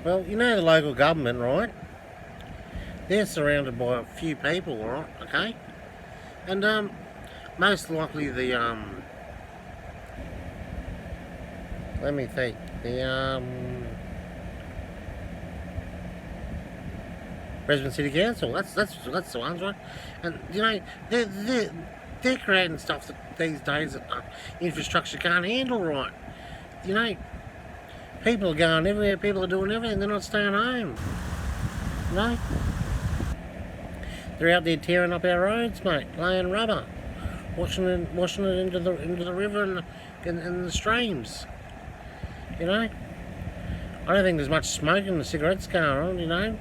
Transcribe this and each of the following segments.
Well, you know the local government, right? They're surrounded by a few people, right? Okay, and most likely let me think, the Brisbane City Council. That's the ones, right? And you know they're creating stuff that these days that infrastructure can't handle, right? You know, people are going everywhere. People are doing everything. They're not staying home. You know, they're out there tearing up our roads, mate, laying rubber, washing it into the river and the streams. You know, I don't think there's much smoking and cigarettes going on. You know,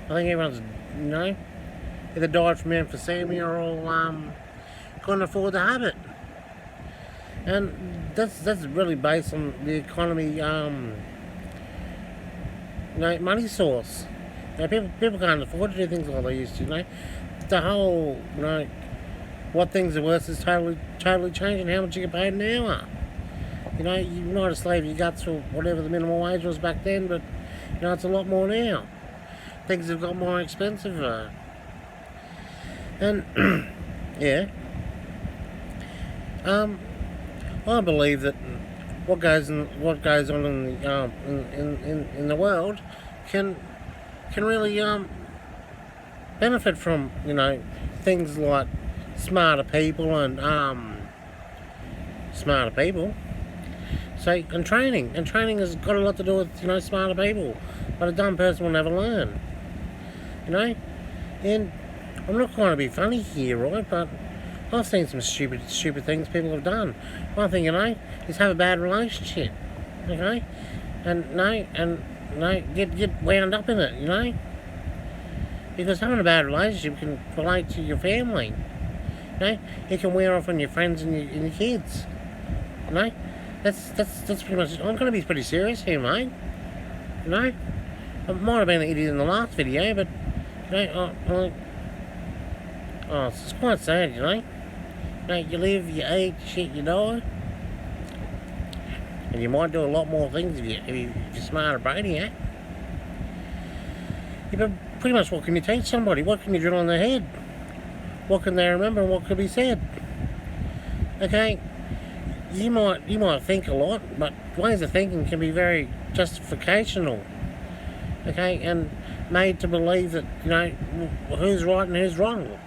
I think everyone's either died from emphysema or all couldn't afford to have it, and that's really based on the economy. Money source. People can't afford to do things like they used to. The whole what things are worth is totally changing. How much you get paid an hour. You might have slaved your guts for whatever the minimum wage was back then, but it's a lot more now. Things have got more expensive, and yeah. I believe that what goes on in the world can really benefit from things like smarter people and smarter people. So and training has got a lot to do with smarter people, but a dumb person will never learn. And I'm not trying to be funny here, right? But I've seen some stupid things people have done. One thing is have a bad relationship, okay, and get wound up in it, because having a bad relationship can relate to your family. It can wear off on your friends and your kids. That's pretty much it. I'm going to be pretty serious here, mate. I might have been an idiot in the last video, but it's quite sad, you live, you eat, shit, you die. And you might do a lot more things if you're smart or brainiac. Yeah, but pretty much what can you teach somebody? What can you drill on their head? What can they remember and what could be said? Okay, you might think a lot, but ways of thinking can be very justificational. Okay, and made to believe that, who's right and who's wrong.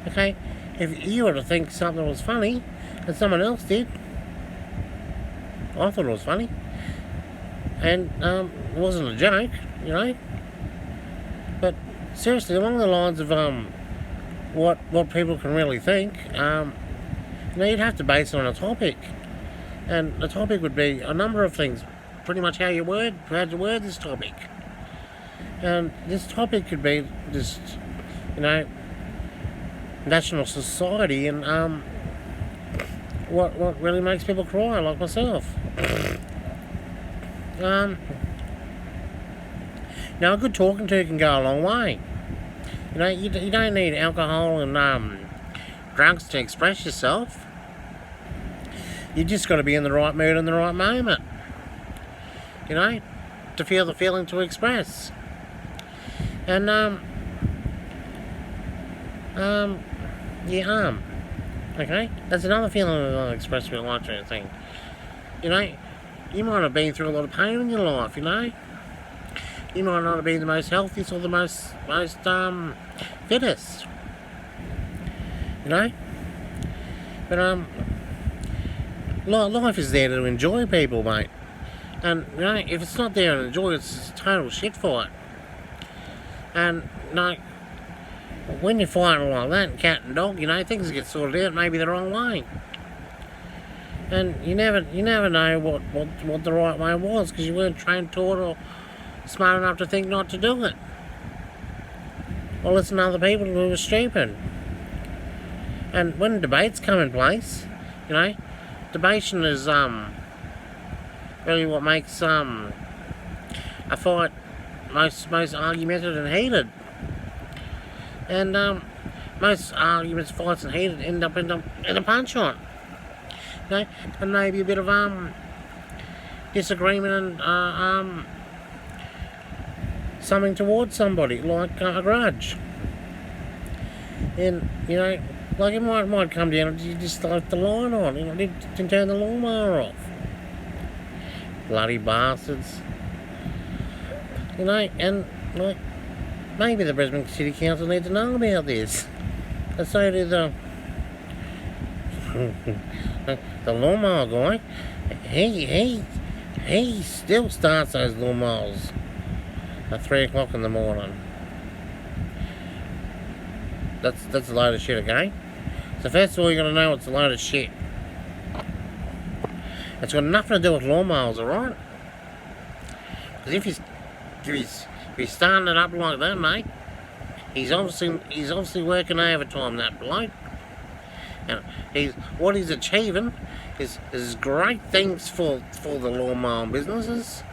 Okay, if you were to think something was funny and someone else did, I thought it was funny, and it wasn't a joke, but seriously, along the lines of what people can really think, you'd have to base it on a topic, and the topic would be a number of things, pretty much how you word this topic. And this topic could be just, national society and what really makes people cry, like myself. Now a good talking to can go a long way. You don't need alcohol and drugs to express yourself. You just got to be in the right mood in the right moment. To feel the feeling to express. And okay, that's another feeling that I express with life trying to think. You might have been through a lot of pain in your life. You might not have been the most healthiest or the most fittest. But life is there to enjoy people, mate. And if it's not there to enjoy, it's total shit fight. And when you're fighting like that, cat and dog, things get sorted out maybe the wrong way. And you never know what the right way was, because you weren't trained, taught, or smart enough to think not to do it. Or listen to other people who are stupid. And when debates come in place, debation is really what makes a fight most argumentative and heated. And most arguments, fights and heated end up in a punch on. And maybe a bit of disagreement and something towards somebody, like a grudge. And, you know, like it might come down and you just left the line on, you know, didn't turn the lawnmower off. Bloody bastards. You know, and, like, maybe the Brisbane City Council need to know about this. And so do the lawnmower guy. He still starts those lawnmowers at 3 o'clock in the morning. That's a load of shit, okay? So first of all, you got to know it's a load of shit. It's got nothing to do with lawnmowers, alright? Because if he's starting it up like that, mate, he's obviously working overtime, that bloke. And what he's achieving is great things for the lawnmower businesses,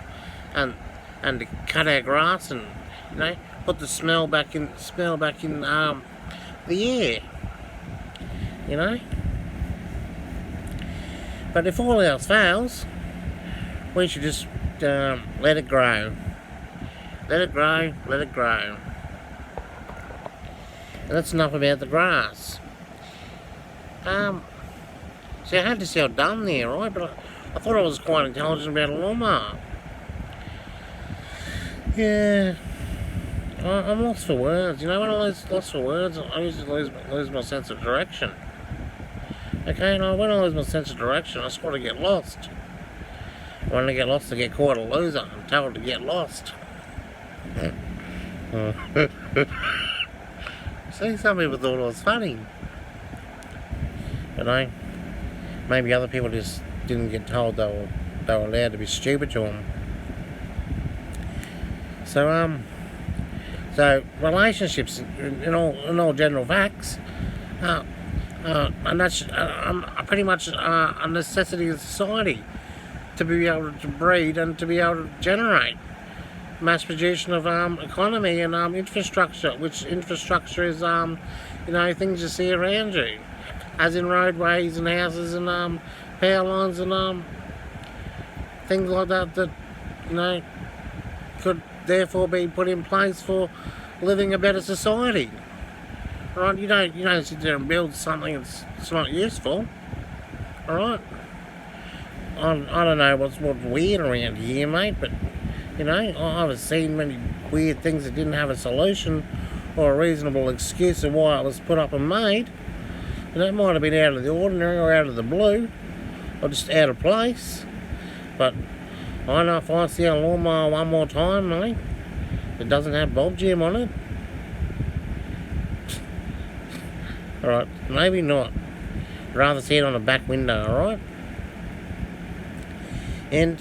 and to cut our grass and, you know, put the smell back in the air, you know. But if all else fails, we should just let it grow. Let it grow, let it grow. And that's enough about the grass. See, I had to sound dumb there, right? But I thought I was quite intelligent about a lawnmower. Yeah. I'm lost for words. You know, when I lost for words, I usually lose my sense of direction. Okay, and when I lose my sense of direction, I sort of get lost. When I get lost, I get caught a loser. I'm told to get lost. See, some people thought it was funny. But maybe other people just didn't get told they were allowed to be stupid to them. So relationships, in all general facts, and that's pretty much a necessity of society to be able to breed and to be able to generate mass production of economy and infrastructure, which infrastructure is you know, things you see around you, as in roadways and houses and power lines and things like that you know could therefore be put in place for living a better society. Right? You don't sit there and build something that's not useful. Alright? I don't know what's weird around here, mate, but you know, I've seen many weird things that didn't have a solution or a reasonable excuse of why it was put up and made. And that might have been out of the ordinary or out of the blue, or just out of place. But I know if I see a lawnmower one more time, mate, it doesn't have Bobjem on it. Alright, maybe not. I'd rather see it on a back window, alright? And,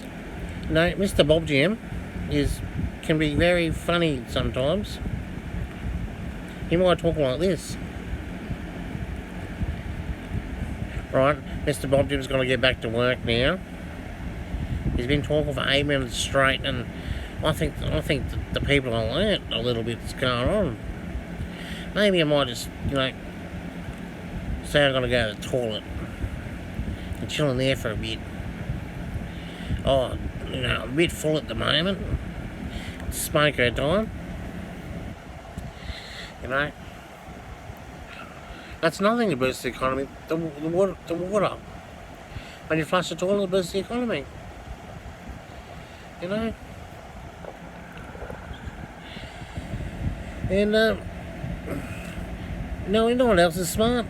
you know, Mr. Bobjem can be very funny sometimes. He might talk like this. Right, Mr. Bobjem's got to get back to work now. He's been talking for 8 minutes straight, and I think the people have learnt a little bit what's going on. Maybe I might just, you know, say I'm going to go to the toilet and chill in there for a bit. Oh, you know, I'm a bit full at the moment. It's smoker time. You know, that's nothing to boost the economy. The water. When you flush the toilet, it boosts the economy. You know? And, you know what else is smart?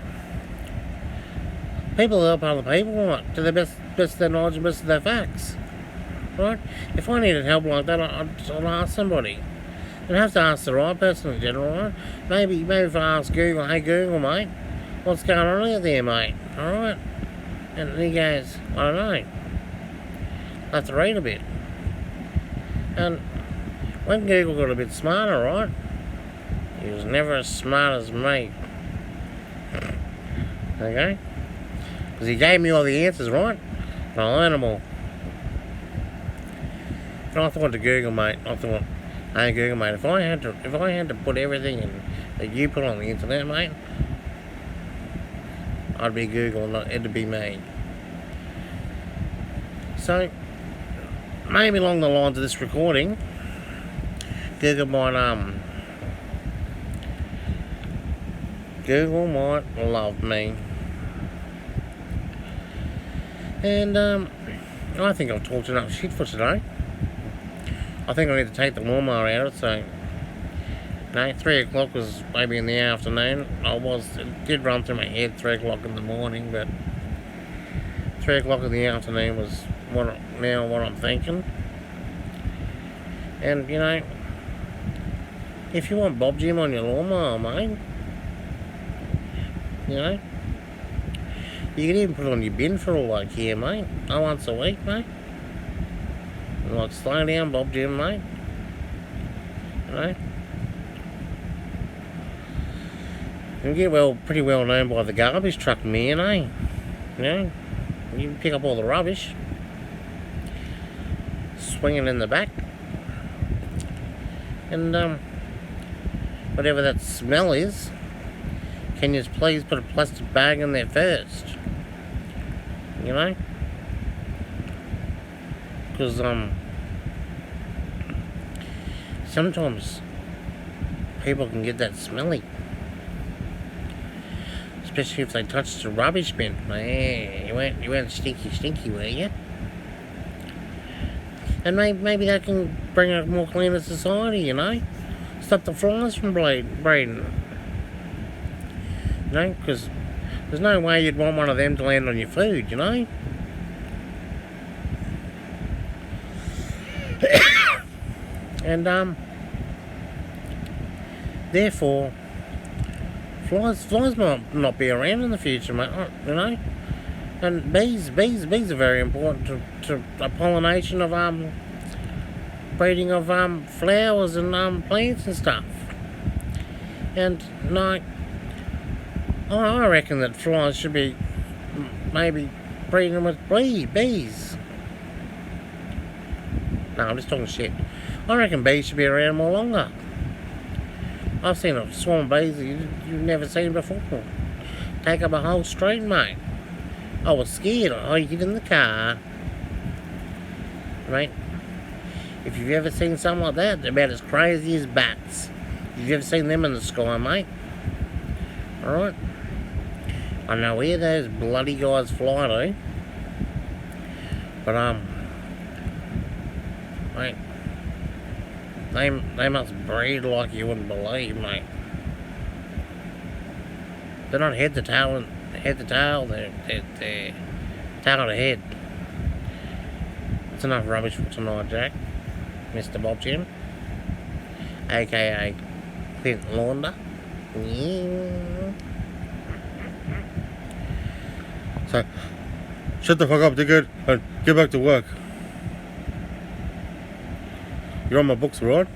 People help other people, right? To the best of their knowledge and best of their facts. Right? If I needed help like that, I'd ask somebody. I'd have to ask the right person in general, right? Maybe if I ask Google, hey Google, mate, what's going on out there, mate? Alright? And he goes, I don't know. I have to read a bit. And when Google got a bit smarter, right? He was never as smart as me. Okay? Because he gave me all the answers, right? And I learned them all. And I thought to Google, mate, hey Google, mate, if I had to put everything in that you put on the internet, mate, I'd be Google, and it'd be me. So maybe along the lines of this recording, Google might love me. And I think I've talked enough shit for today. I think I need to take the lawnmower out, so 3 o'clock was maybe in the afternoon. It did run through my head 3 o'clock in the morning, but 3 o'clock in the afternoon was what I'm thinking. And if you want Bobjem on your lawnmower, mate, you can even put it on your bin for all I care, mate. Once a week, mate. Like, slow down, Bobjem, mate. You get pretty well known by the garbage truck man, eh? You can pick up all the rubbish, swing it in the back, and whatever that smell is, can you please put a plastic bag in there first? Because sometimes people can get that smelly, especially if they touch the rubbish bin. You weren't stinky, were you? And maybe that can bring a more cleaner society, Stop the flies from breeding. Because there's no way you'd want one of them to land on your food, And therefore, flies might not be around in the future, mate. And bees are very important to pollination of breeding of flowers and plants and stuff. And I reckon that flies should be maybe breeding with bees. No, I'm just talking shit. I reckon bees should be around more longer. I've seen a swarm of bees that you've never seen before. Take up a whole street, mate. I was scared. I get in the car. Mate, if you've ever seen something like that, they're about as crazy as bats. If you've ever seen them in the sky, mate. Alright? I know where those bloody guys fly to. But, mate, they must breed like you wouldn't believe, mate. They're not head to tail, they're tail to head. That's enough rubbish for tonight, Jack. Mr. Bobjem, aka Clint Launder. Yeah. So, shut the fuck up, dickhead, and get back to work. You're on my books, right?